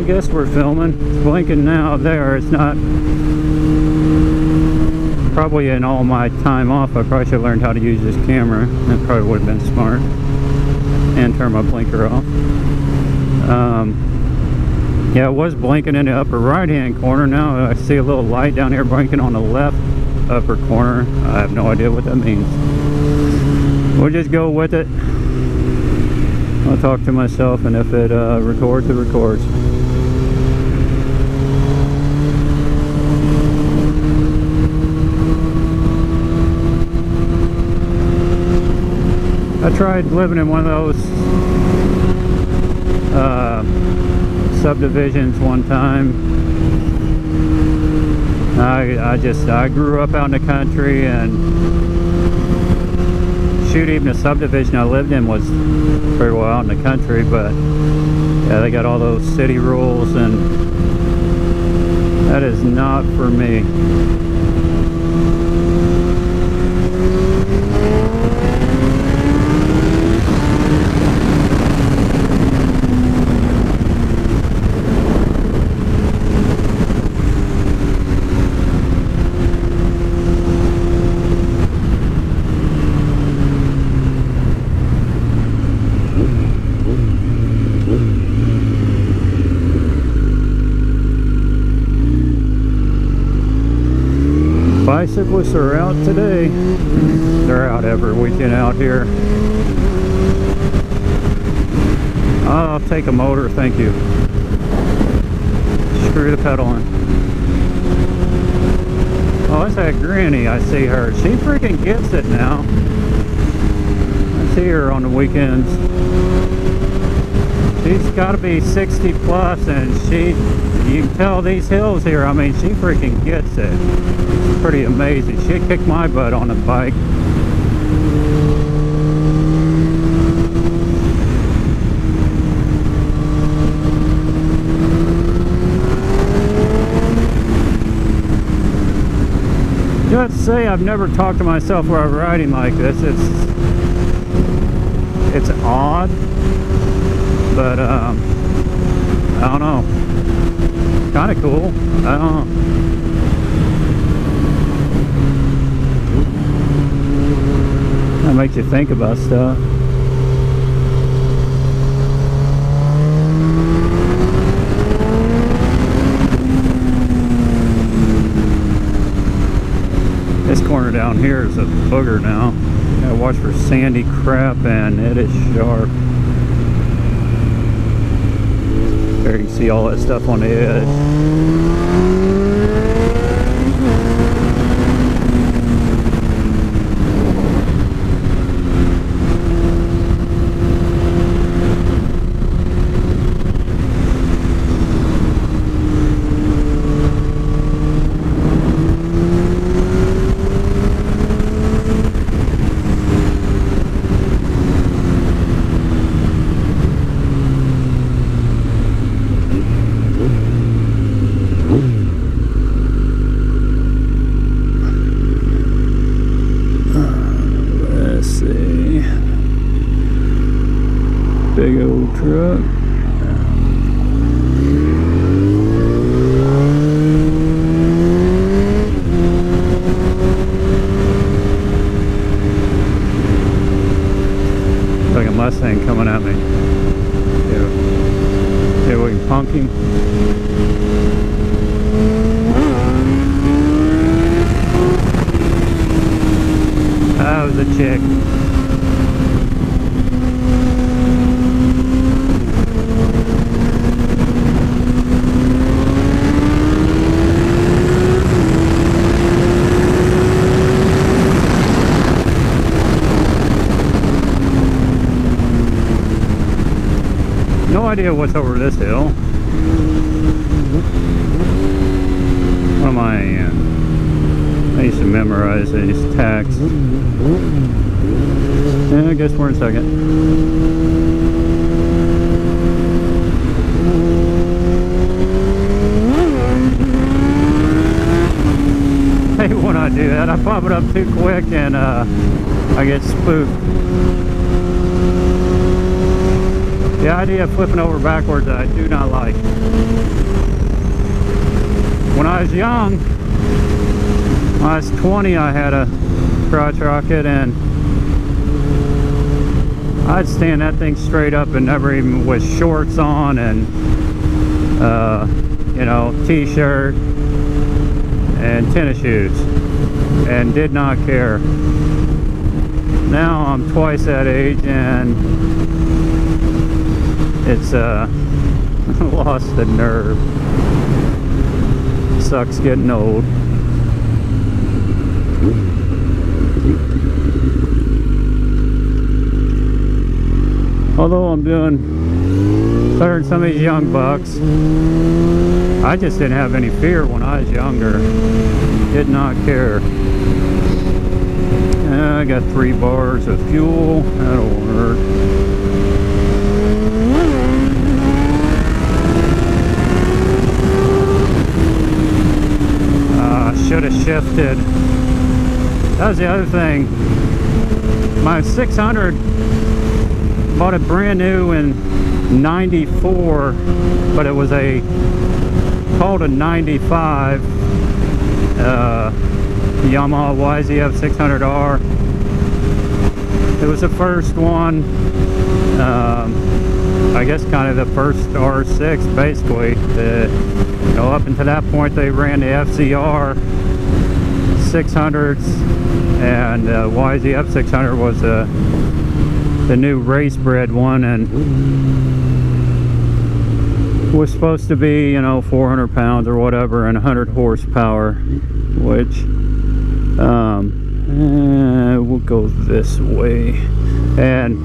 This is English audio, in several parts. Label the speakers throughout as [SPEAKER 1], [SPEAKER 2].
[SPEAKER 1] guess we're filming. It's blinking now there. It's not. Probably in all my time off, I probably should have learned how to use this camera. That probably would have been smart. And turn my blinker off. Yeah, it was blinking in the upper right hand corner. Now I see a little light down here blinking on the left upper corner. I have no idea what that means. We'll just go with it. I'll talk to myself, and if it records, it records. I tried living in one of those subdivisions one time. I grew up out in the country, and shoot, even the subdivision I lived in was pretty well out in the country, but yeah, they got all those city rules, and that is not for me. Bicyclists are out today. They're out every weekend out here. I'll take a motor, thank you. Screw the pedaling. Oh, that's that granny. I see her. She freaking gets it now. I see her on the weekends. She's got to be 60 plus, and you can tell these hills here, I mean, she freaking gets it. It's pretty amazing. She kicked my butt on the bike. You have to say, I've never talked to myself while riding like this. It's odd, but I don't know. Kind of cool. I don't know. That makes you think about stuff. This corner down here is a booger now. Gotta watch for sandy crap, and it is sharp. There you can see all that stuff on the edge. Big old truck. Like a Mustang coming at me. Yeah, we can punk him. That was a chick. No idea what's over this hill. What am I in? I used to memorize these tacks. Yeah, I guess we're in second. Hey, when I do that, I pop it up too quick, and I get spooked. The idea of flipping over backwards I do not like. When I was young, when I was 20, I had a crotch rocket, and I'd stand that thing straight up and never even with shorts on and you know, t-shirt and tennis shoes, and did not care. Now I'm twice that age, and it's lost the nerve. Sucks getting old. Although I'm doing better than some of these young bucks, I just didn't have any fear when I was younger. Did not care. I got 3 bars of fuel. That'll work. Should have shifted. That was the other thing. My 600, bought it brand new in '94, but it was called a '95 Yamaha YZF 600R. It was the first one, I guess kind of the first R6 basically. You know, up until that point they ran the FZR 600s, and YZF 600 was the new race bred one, and was supposed to be, you know, 400 pounds or whatever and 100 horsepower, which we'll go this way. And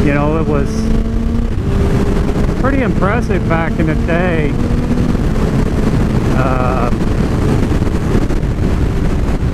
[SPEAKER 1] you know, it was pretty impressive back in the day.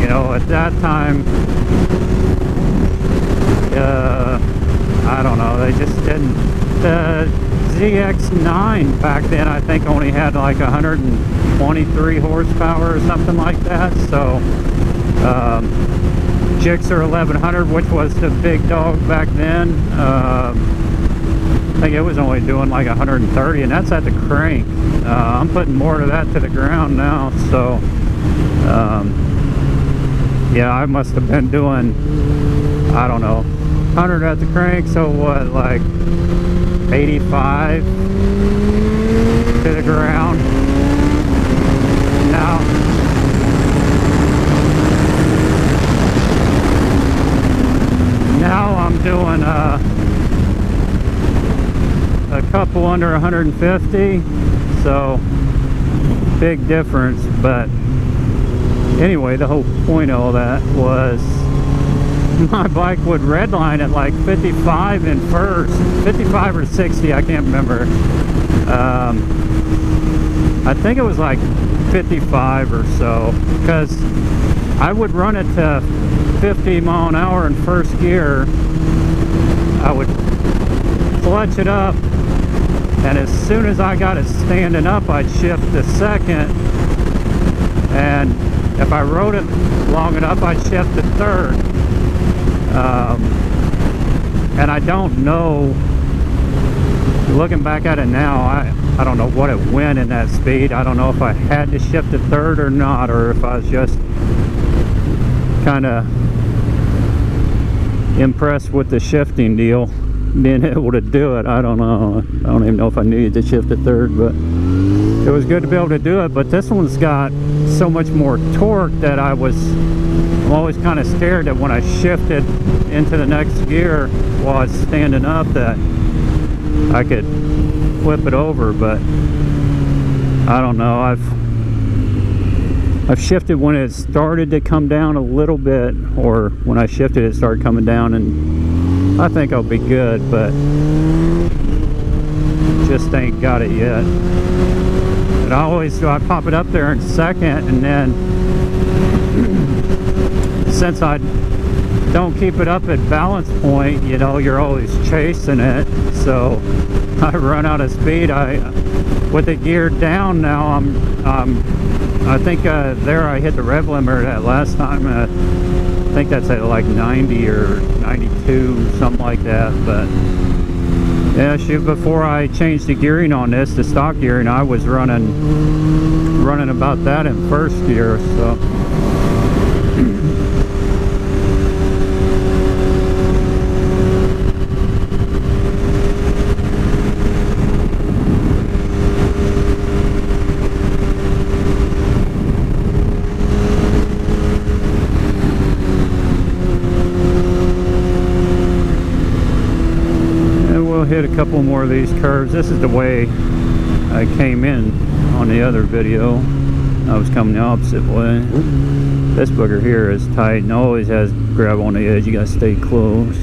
[SPEAKER 1] You know, at that time, I don't know, they just didn't. The ZX9 back then, I think, only had like 123 horsepower or something like that. So Gixxer 1100, which was the big dog back then, I think it was only doing like 130, and that's at the crank. I'm putting more of that to the ground now, so yeah, I must have been doing, I don't know, 100 at the crank, so what, like 85 to the ground. Now I'm doing a couple under 150, so big difference. But anyway, the whole point of all that was my bike would redline at like 55 in first, 55 or 60, I can't remember. I think it was like 55 or so, because I would run it to 50 mile an hour in first gear. I would clutch it up, and as soon as I got it standing up, I'd shift to second, and if I rode it long enough, I'd shift to third. And I don't know, looking back at it now, I don't know what it went in that speed. I don't know if I had to shift to third or not, or if I was just kind of impressed with the shifting deal, being able to do it. I don't know. I don't even know if I needed to shift to third, but it was good to be able to do it. But this one's got so much more torque that I'm always kind of scared that when I shifted into the next gear while I was standing up, that I could flip it over. But I don't know. I've shifted when it started to come down a little bit, or when I shifted it started coming down, and I think I'll be good, but just ain't got it yet. But I pop it up there in second, and then since I don't keep it up at balance point, you know, you're always chasing it, so I run out of speed. With it geared down now, I think there I hit the rev limiter that last time at think that's at like 90 or 92, something like that. But yeah, shoot, before I changed the gearing on this, the stock gearing, I was running about that in first gear, so hit a couple more of these curves. This is the way I came in on the other video. I was coming the opposite way. This booger here is tight and always has grab on the edge. You gotta stay close.